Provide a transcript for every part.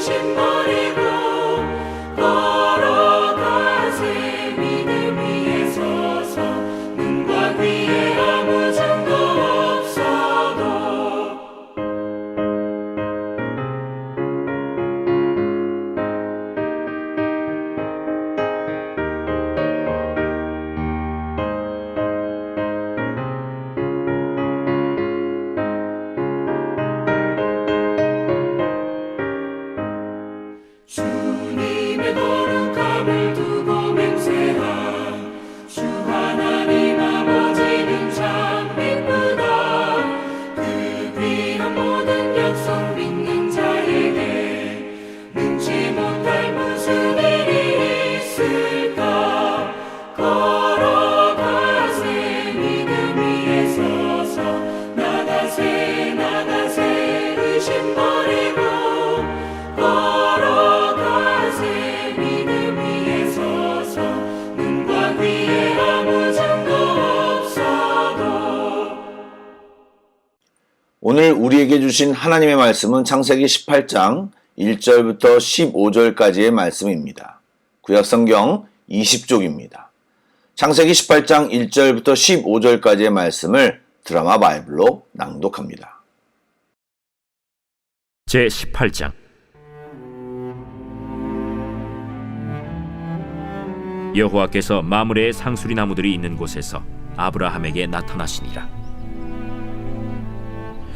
의심버리고 걸어가세. 믿음 위에 서서 눈과 귀에 아무 증거 없어도. 주님의 거룩함을 두고 맹세하. 주 하나님 아버지는 참 기쁘다. 그 귀한 모든 약속 믿는 자에게 능치 못할 무슨 일이 있을까. 걸어가세. 믿음 위에 서서 나가세 나가세. 의심 버리고 걸어가세. 믿음 위에 서서 눈과 귀에 아무 증거 없어도. 오늘 우리에게 주신 하나님의 말씀은 창세기 18장 1절부터 15절까지의 말씀입니다. 구약성경 20쪽입니다. 창세기 18장 1절부터 15절까지의 말씀을 드라마 바이블로 낭독합니다. 제18장. 여호와께서 마므레의 상수리 나무들이 있는 곳에서 아브라함에게 나타나시니라.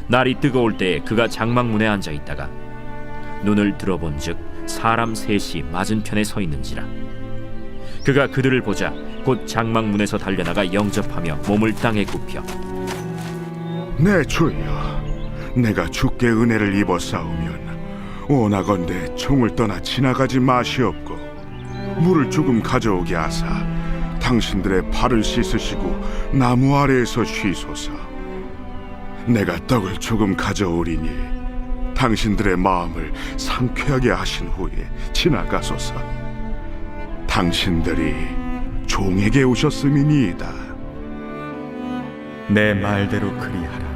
날이 뜨거울 때에 그가 장막문에 앉아 있다가 눈을 들어본즉 사람 셋이 맞은편에 서 있는지라. 그가 그들을 보자 곧 장막문에서 달려나가 영접하며 몸을 땅에 굽혀 내 주여, 내가 주께 은혜를 입어 싸우면 원하건대 총을 떠나 지나가지 마시옵고 물을 조금 가져오게 하사 당신들의 발을 씻으시고 나무 아래에서 쉬소서. 내가 떡을 조금 가져오리니 당신들의 마음을 상쾌하게 하신 후에 지나가소서. 당신들이 종에게 오셨음이니이다. 내 말대로 그리하라.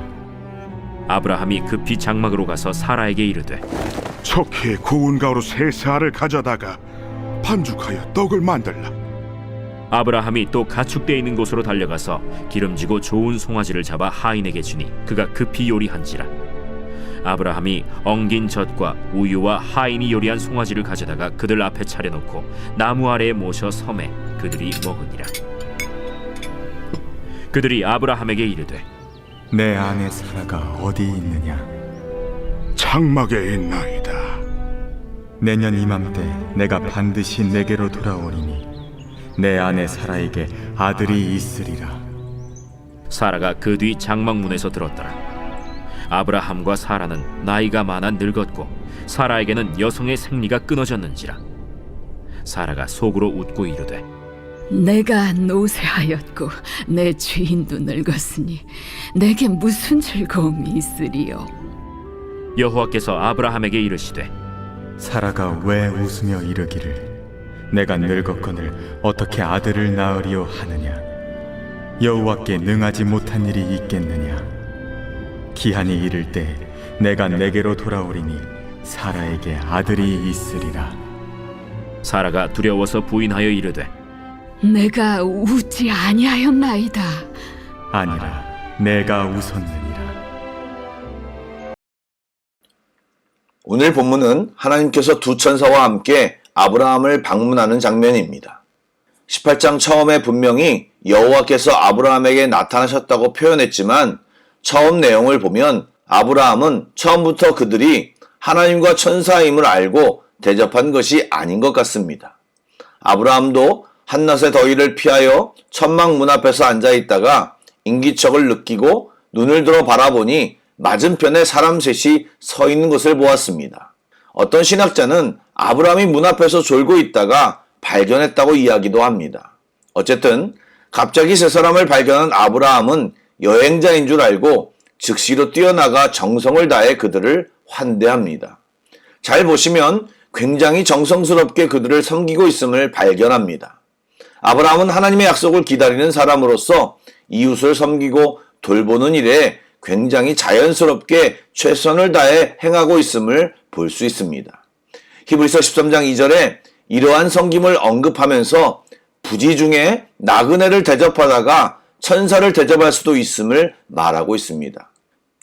아브라함이 급히 장막으로 가서 사라에게 이르되 척히 고운 가루 세 알을 가져다가 반죽하여 떡을 만들라. 아브라함이 또 가축대 있는 곳으로 달려가서 기름지고 좋은 송아지를 잡아 하인에게 주니 그가 급히 요리한지라. 아브라함이 엉긴 젖과 우유와 하인이 요리한 송아지를 가져다가 그들 앞에 차려놓고 나무 아래에 모셔 섬에 그들이 먹으니라. 그들이 아브라함에게 이르되 내 아내 사라가 어디 있느냐? 장막에 있나이다. 내년 이맘때 내가 반드시 내게로 돌아오리니 내 아내 사라에게 아들이 있으리라. 사라가 그 뒤 장막문에서 들었더라. 아브라함과 사라는 나이가 많아 늙었고 사라에게는 여성의 생리가 끊어졌는지라. 사라가 속으로 웃고 이르되 내가 노쇠하였고 내 주인도 늙었으니 내게 무슨 즐거움이 있으리요. 여호와께서 아브라함에게 이르시되 사라가 왜 웃으며 이르기를 내가 늙었거늘 어떻게 아들을 낳으리요 하느냐? 여호와께 능하지 못한 일이 있겠느냐? 기한이 이를 때 내가 내게로 돌아오리니 사라에게 아들이 있으리라. 사라가 두려워서 부인하여 이르되 내가 웃지 아니하였나이다. 아니라 내가 웃었느니라. 오늘 본문은 하나님께서 두 천사와 함께 아브라함을 방문하는 장면입니다. 18장 처음에 분명히 여호와께서 아브라함에게 나타나셨다고 표현했지만 처음 내용을 보면 아브라함은 처음부터 그들이 하나님과 천사임을 알고 대접한 것이 아닌 것 같습니다. 아브라함도 한낮의 더위를 피하여 천막 문 앞에서 앉아있다가 인기척을 느끼고 눈을 들어 바라보니 맞은편에 사람 셋이 서 있는 것을 보았습니다. 어떤 신학자는 아브라함이 문 앞에서 졸고 있다가 발견했다고 이야기도 합니다. 어쨌든 갑자기 세 사람을 발견한 아브라함은 여행자인 줄 알고 즉시로 뛰어나가 정성을 다해 그들을 환대합니다. 잘 보시면 굉장히 정성스럽게 그들을 섬기고 있음을 발견합니다. 아브라함은 하나님의 약속을 기다리는 사람으로서 이웃을 섬기고 돌보는 일에 굉장히 자연스럽게 최선을 다해 행하고 있음을 볼 수 있습니다. 히브리서 13장 2절에 이러한 섬김을 언급하면서 부지 중에 나그네를 대접하다가 천사를 대접할 수도 있음을 말하고 있습니다.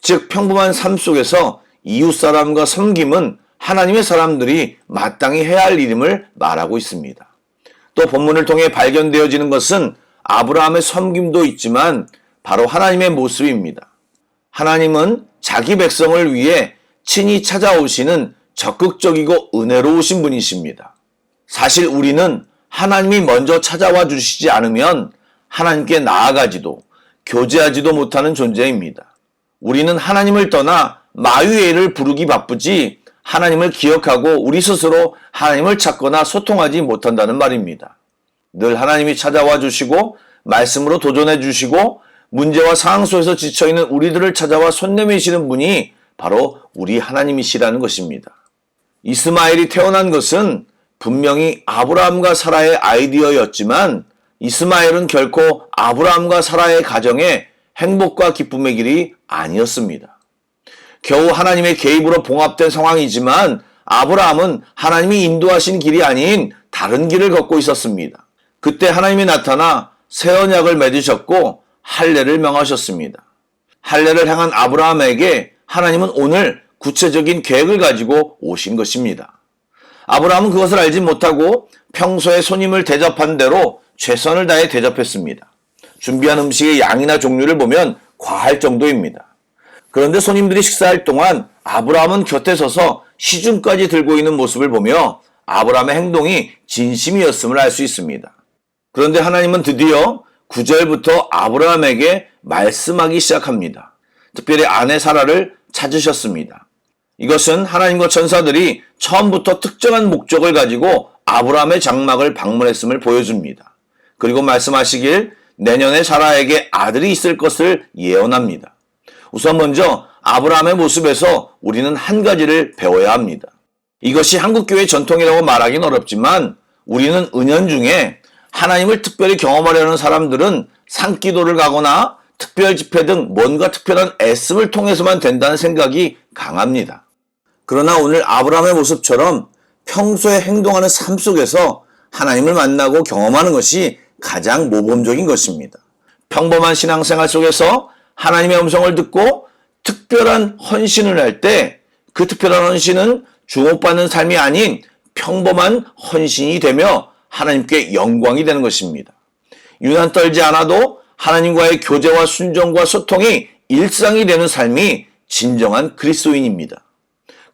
즉 평범한 삶 속에서 이웃 사람과 섬김은 하나님의 사람들이 마땅히 해야 할 일임을 말하고 있습니다. 또 본문을 통해 발견되어지는 것은 아브라함의 섬김도 있지만 바로 하나님의 모습입니다. 하나님은 자기 백성을 위해 친히 찾아오시는 적극적이고 은혜로우신 분이십니다. 사실 우리는 하나님이 먼저 찾아와 주시지 않으면 하나님께 나아가지도 교제하지도 못하는 존재입니다. 우리는 하나님을 떠나 마유에를 부르기 바쁘지 하나님을 기억하고 우리 스스로 하나님을 찾거나 소통하지 못한다는 말입니다. 늘 하나님이 찾아와 주시고 말씀으로 도전해 주시고 문제와 상황 속에서 지쳐있는 우리들을 찾아와 손 내미시는 분이 바로 우리 하나님이시라는 것입니다. 이스마엘이 태어난 것은 분명히 아브라함과 사라의 아이디어였지만 이스마엘은 결코 아브라함과 사라의 가정에 행복과 기쁨의 길이 아니었습니다. 겨우 하나님의 개입으로 봉합된 상황이지만 아브라함은 하나님이 인도하신 길이 아닌 다른 길을 걷고 있었습니다. 그때 하나님이 나타나 새 언약을 맺으셨고 할례를 명하셨습니다. 할례를 행한 아브라함에게 하나님은 오늘 구체적인 계획을 가지고 오신 것입니다. 아브라함은 그것을 알지 못하고 평소에 손님을 대접한 대로 최선을 다해 대접했습니다. 준비한 음식의 양이나 종류를 보면 과할 정도입니다. 그런데 손님들이 식사할 동안 아브라함은 곁에 서서 시중까지 들고 있는 모습을 보며 아브라함의 행동이 진심이었음을 알 수 있습니다. 그런데 하나님은 드디어 9절부터 아브라함에게 말씀하기 시작합니다. 특별히 아내 사라를 찾으셨습니다. 이것은 하나님과 천사들이 처음부터 특정한 목적을 가지고 아브라함의 장막을 방문했음을 보여줍니다. 그리고 말씀하시길 내년에 사라에게 아들이 있을 것을 예언합니다. 우선 먼저 아브라함의 모습에서 우리는 한 가지를 배워야 합니다. 이것이 한국교회 전통이라고 말하기는 어렵지만 우리는 은연중에 하나님을 특별히 경험하려는 사람들은 산기도를 가거나 특별 집회 등 뭔가 특별한 애씀을 통해서만 된다는 생각이 강합니다. 그러나 오늘 아브라함의 모습처럼 평소에 행동하는 삶 속에서 하나님을 만나고 경험하는 것이 가장 모범적인 것입니다. 평범한 신앙생활 속에서 하나님의 음성을 듣고 특별한 헌신을 할 때 그 특별한 헌신은 주목받는 삶이 아닌 평범한 헌신이 되며 하나님께 영광이 되는 것입니다. 유난 떨지 않아도 하나님과의 교제와 순종과 소통이 일상이 되는 삶이 진정한 그리스도인입니다.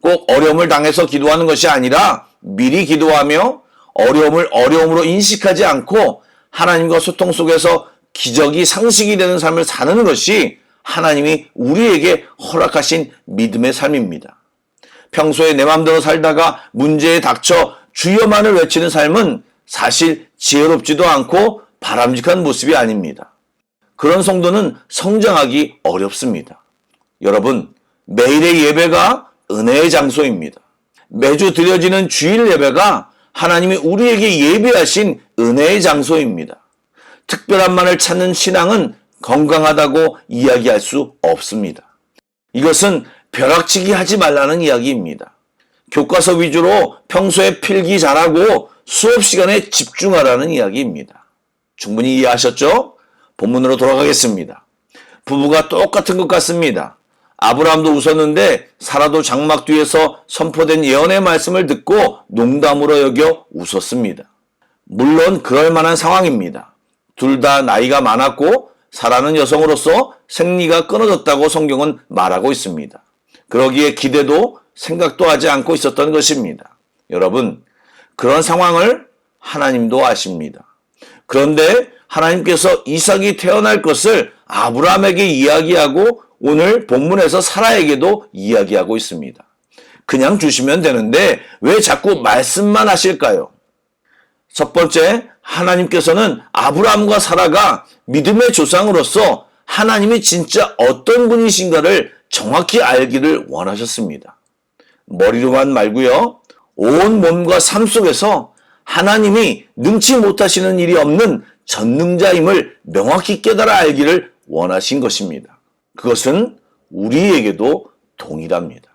꼭 어려움을 당해서 기도하는 것이 아니라 미리 기도하며 어려움을 어려움으로 인식하지 않고 하나님과 소통 속에서 기적이 상식이 되는 삶을 사는 것이 하나님이 우리에게 허락하신 믿음의 삶입니다. 평소에 내 마음대로 살다가 문제에 닥쳐 주여만을 외치는 삶은 사실 지혜롭지도 않고 바람직한 모습이 아닙니다. 그런 성도는 성장하기 어렵습니다. 여러분, 매일의 예배가 은혜의 장소입니다. 매주 드려지는 주일 예배가 하나님이 우리에게 예비하신 은혜의 장소입니다. 특별한만을 찾는 신앙은 건강하다고 이야기할 수 없습니다. 이것은 벼락치기 하지 말라는 이야기입니다. 교과서 위주로 평소에 필기 잘하고 수업 시간에 집중하라는 이야기입니다. 충분히 이해하셨죠? 본문으로 돌아가겠습니다. 부부가 똑같은 것 같습니다. 아브라함도 웃었는데 사라도 장막 뒤에서 선포된 예언의 말씀을 듣고 농담으로 여겨 웃었습니다. 물론 그럴 만한 상황입니다. 둘 다 나이가 많았고 사라는 여성으로서 생리가 끊어졌다고 성경은 말하고 있습니다. 그러기에 기대도 생각도 하지 않고 있었던 것입니다. 여러분, 그런 상황을 하나님도 아십니다. 그런데 하나님께서 이삭이 태어날 것을 아브라함에게 이야기하고 오늘 본문에서 사라에게도 이야기하고 있습니다. 그냥 주시면 되는데 왜 자꾸 말씀만 하실까요? 첫 번째, 하나님께서는 아브라함과 사라가 믿음의 조상으로서 하나님이 진짜 어떤 분이신가를 정확히 알기를 원하셨습니다. 머리로만 말고요. 온 몸과 삶 속에서 하나님이 능치 못하시는 일이 없는 전능자임을 명확히 깨달아 알기를 원하신 것입니다. 그것은 우리에게도 동일합니다.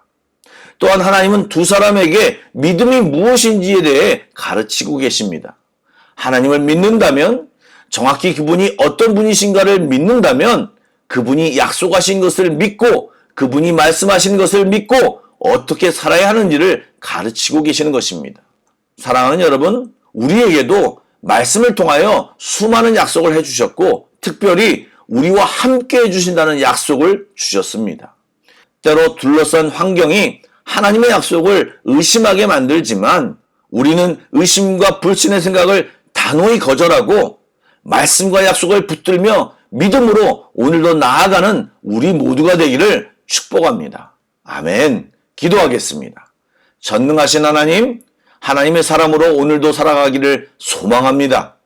또한 하나님은 두 사람에게 믿음이 무엇인지에 대해 가르치고 계십니다. 하나님을 믿는다면, 정확히 그분이 어떤 분이신가를 믿는다면 그분이 약속하신 것을 믿고 그분이 말씀하신 것을 믿고 어떻게 살아야 하는지를 가르치고 계시는 것입니다. 사랑하는 여러분, 우리에게도 말씀을 통하여 수많은 약속을 해주셨고 특별히 우리와 함께 해주신다는 약속을 주셨습니다. 때로 둘러싼 환경이 하나님의 약속을 의심하게 만들지만 우리는 의심과 불신의 생각을 단호히 거절하고 말씀과 약속을 붙들며 믿음으로 오늘도 나아가는 우리 모두가 되기를 축복합니다. 아멘. 기도하겠습니다. 전능하신 하나님, 하나님의 사람으로 오늘도 살아가기를 소망합니다.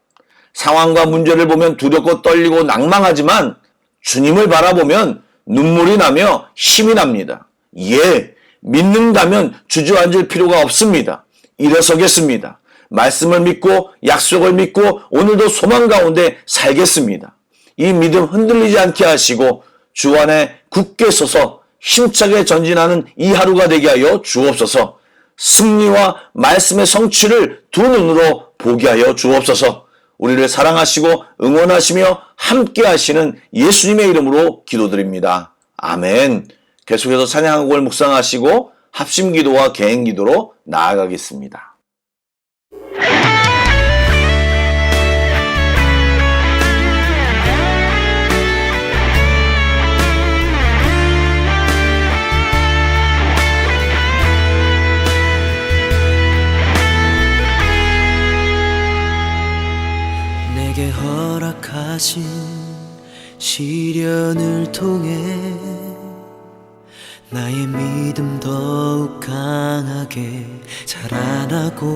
상황과 문제를 보면 두렵고 떨리고 낭망하지만 주님을 바라보면 눈물이 나며 힘이 납니다. 예, 믿는다면 주저앉을 필요가 없습니다. 일어서겠습니다. 말씀을 믿고 약속을 믿고 오늘도 소망 가운데 살겠습니다. 이 믿음 흔들리지 않게 하시고 주 안에 굳게 서서 힘차게 전진하는 이 하루가 되게 하여 주옵소서. 승리와 말씀의 성취를 두 눈으로 보게 하여 주옵소서. 우리를 사랑하시고 응원하시며 함께 하시는 예수님의 이름으로 기도드립니다. 아멘. 계속해서 찬양한 곡을 묵상하시고 합심기도와 개인기도로 나아가겠습니다. 내게 허락하신 시련을 통해 나의 믿음 더욱 강하게 자라나고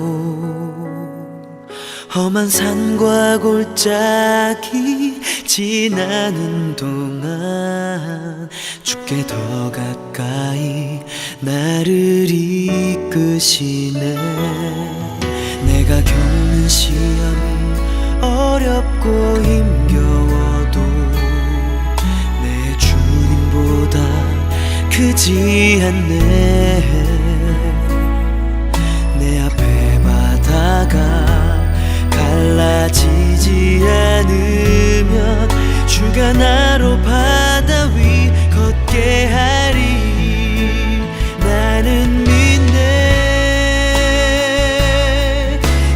험한 산과 골짜기 지나는 동안 주께 더 가까이 나를 이끄시네. 내가 겪는 시험이 어렵고 힘겨워도 내 주님보다 크지 않네. 내 앞에 바다가 갈라지지 않으면 주가 나로 바다 위 걷게 하리. 나는 믿네.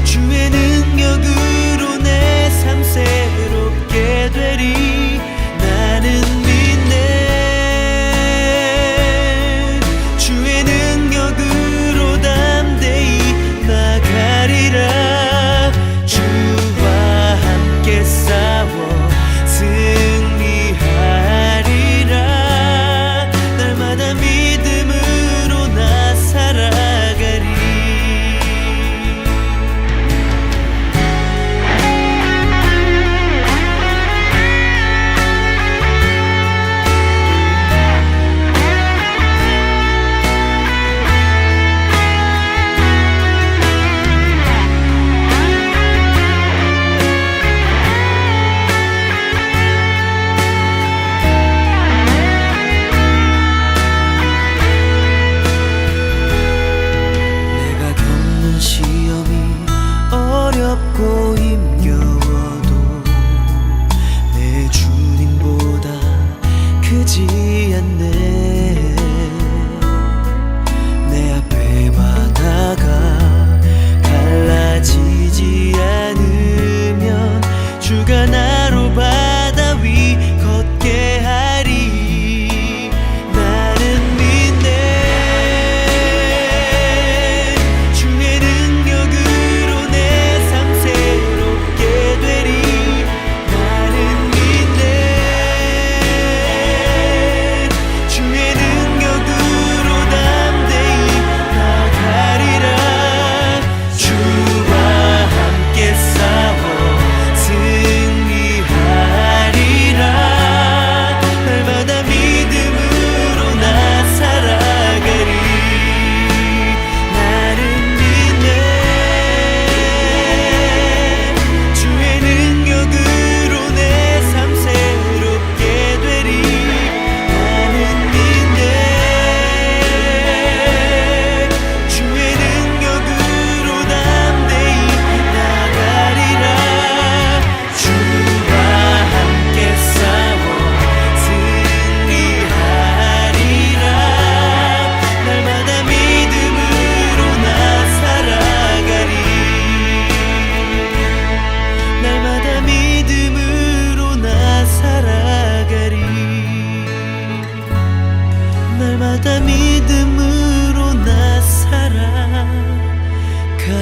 주의 능력으로 내 삶 새롭게 되리. 나는 믿네. 주의 능력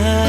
나